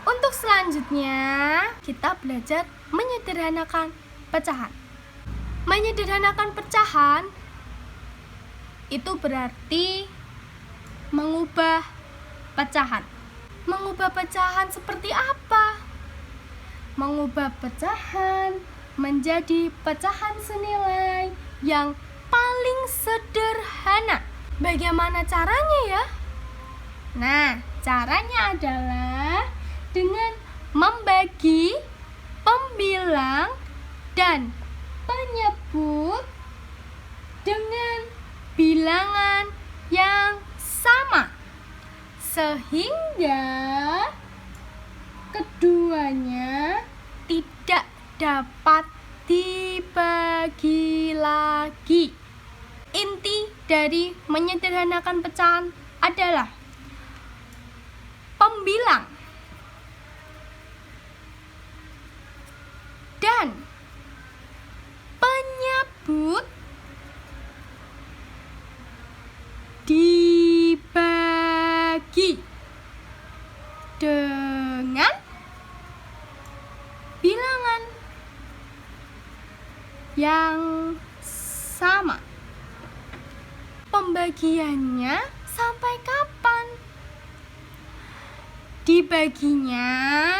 Untuk selanjutnya, kita belajar menyederhanakan pecahan. Menyederhanakan pecahan itu berarti mengubah pecahan. Mengubah pecahan seperti apa? Mengubah pecahan menjadi pecahan senilai yang paling sederhana. Bagaimana caranya ya? Nah, caranya adalah dengan membagi pembilang dan penyebut dengan bilangan yang sama, sehingga keduanya tidak dapat dibagi lagi. Inti dari menyederhanakan pecahan adalah pembilang dan penyebut dibagi dengan bilangan yang sama. Pembagiannya sampai kapan? Dibaginya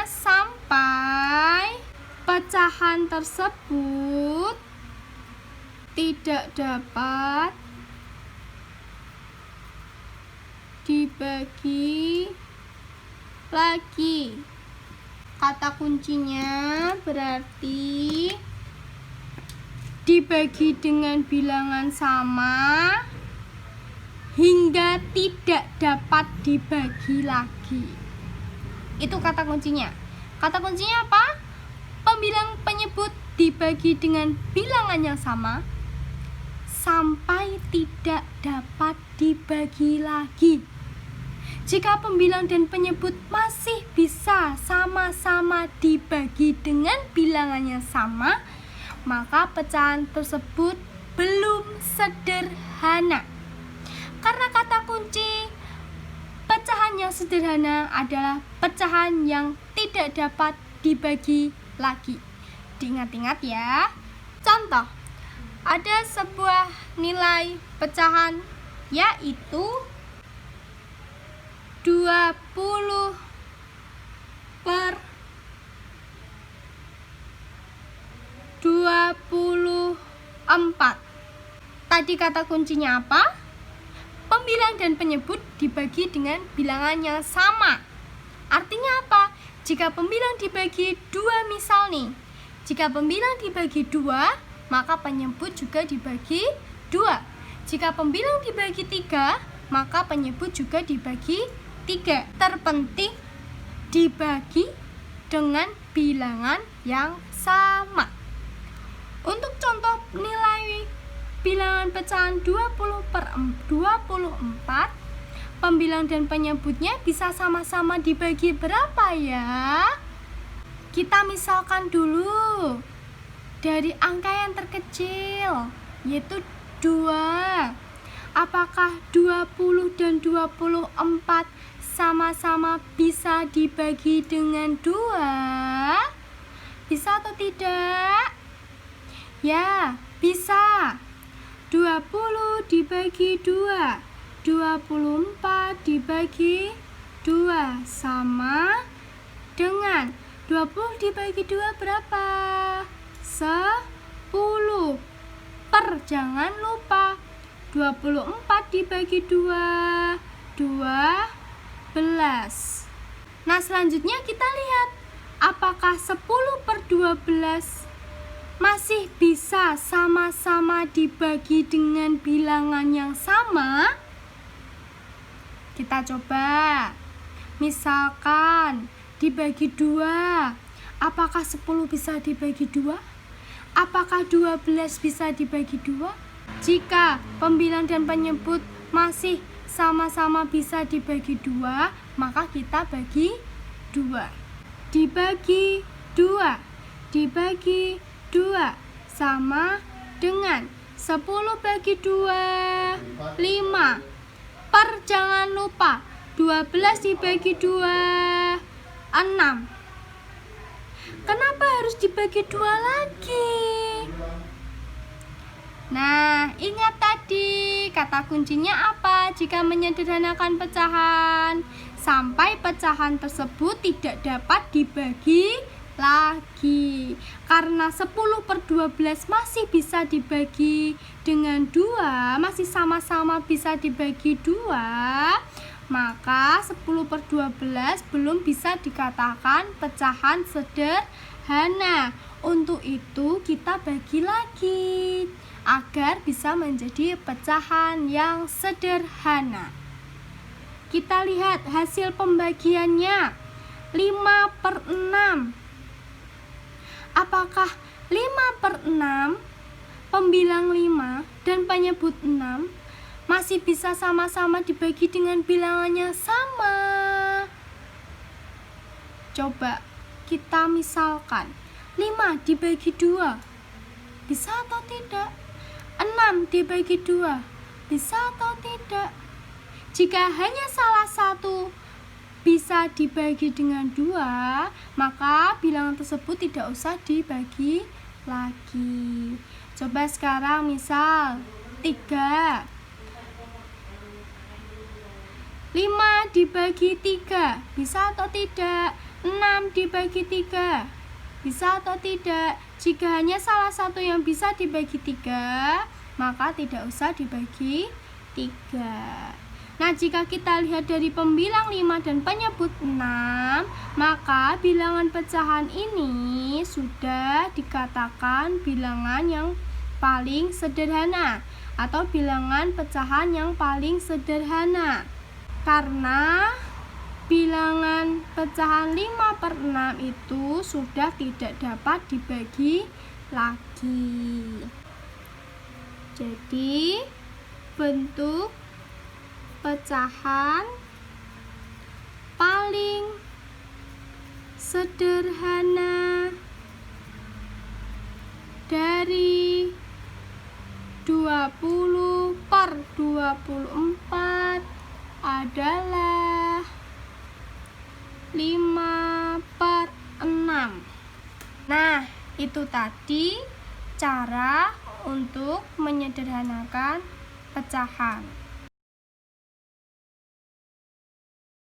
sampai pecahan tersebut tidak dapat dibagi lagi. Kata kuncinya berarti dibagi dengan bilangan sama hingga tidak dapat dibagi lagi. Itu kata kuncinya. Kata kuncinya apa? Pembilang penyebut dibagi dengan bilangan yang sama sampai tidak dapat dibagi lagi. Jika pembilang dan penyebut masih bisa sama-sama dibagi dengan bilangan yang sama, maka pecahan tersebut belum sederhana. Karena kata kunci pecahan yang sederhana adalah pecahan yang tidak dapat dibagi lagi. Diingat-ingat ya. Contoh, ada sebuah nilai pecahan yaitu 20 per 24. Tadi kata kuncinya apa? Pembilang dan penyebut dibagi dengan bilangan yang sama. Artinya apa? Jika pembilang dibagi 2 misal nih. Jika pembilang dibagi 2, maka penyebut juga dibagi 2. Jika pembilang dibagi 3, maka penyebut juga dibagi 3. Terpenting dibagi dengan bilangan yang sama. Untuk contoh nilai bilangan pecahan 20 per 24, pembilang dan penyebutnya bisa sama-sama dibagi berapa ya? Kita misalkan dulu dari angka yang terkecil, yaitu 2. Apakah 20 dan 24 sama-sama bisa dibagi dengan 2? Bisa atau tidak? Ya, bisa. 20 dibagi 2, 24 dibagi 2 sama dengan 20 dibagi 2 berapa? 10. Jangan lupa 24 dibagi 2, 12. Nah, selanjutnya kita lihat apakah 10 per 12 masih bisa sama-sama dibagi dengan bilangan yang sama? Kita coba. Misalkan dibagi 2, apakah 10 bisa dibagi 2? Apakah 12 bisa dibagi 2? Jika pembilang dan penyebut masih sama-sama bisa dibagi 2, maka kita bagi 2. Dibagi 2, dibagi 2 sama dengan 10 bagi 2, 5. Jangan lupa 12 dibagi 2, 6. Kenapa harus dibagi 2 lagi? Nah, ingat tadi kata kuncinya apa jika menyederhanakan pecahan? Sampai pecahan tersebut tidak dapat dibagi lagi. Karena 10/12 masih bisa dibagi dengan 2, masih sama-sama bisa dibagi 2, maka 10/12 belum bisa dikatakan pecahan sederhana. Untuk itu kita bagi lagi agar bisa menjadi pecahan yang sederhana. Kita lihat hasil pembagiannya. 5/6. Apakah 5/6, pembilang 5 dan penyebut 6 masih bisa sama-sama dibagi dengan bilangan yang sama? Coba kita misalkan 5 dibagi 2, bisa atau tidak? 6 dibagi 2, bisa atau tidak? Jika hanya salah satu bisa dibagi dengan 2, maka bilangan tersebut tidak usah dibagi lagi. Coba sekarang misal 3. 5 dibagi 3, bisa atau tidak? 6 dibagi 3, bisa atau tidak? Jika hanya salah satu yang bisa dibagi 3, maka tidak usah dibagi 3. Nah, jika kita lihat dari pembilang 5 dan penyebut 6, maka bilangan pecahan ini sudah dikatakan bilangan yang paling sederhana atau bilangan pecahan yang paling sederhana. Karena bilangan pecahan 5/6 itu sudah tidak dapat dibagi lagi. Jadi, bentuk pecahan paling sederhana dari 20/24 adalah 5/6. Nah, itu tadi cara untuk menyederhanakan pecahan.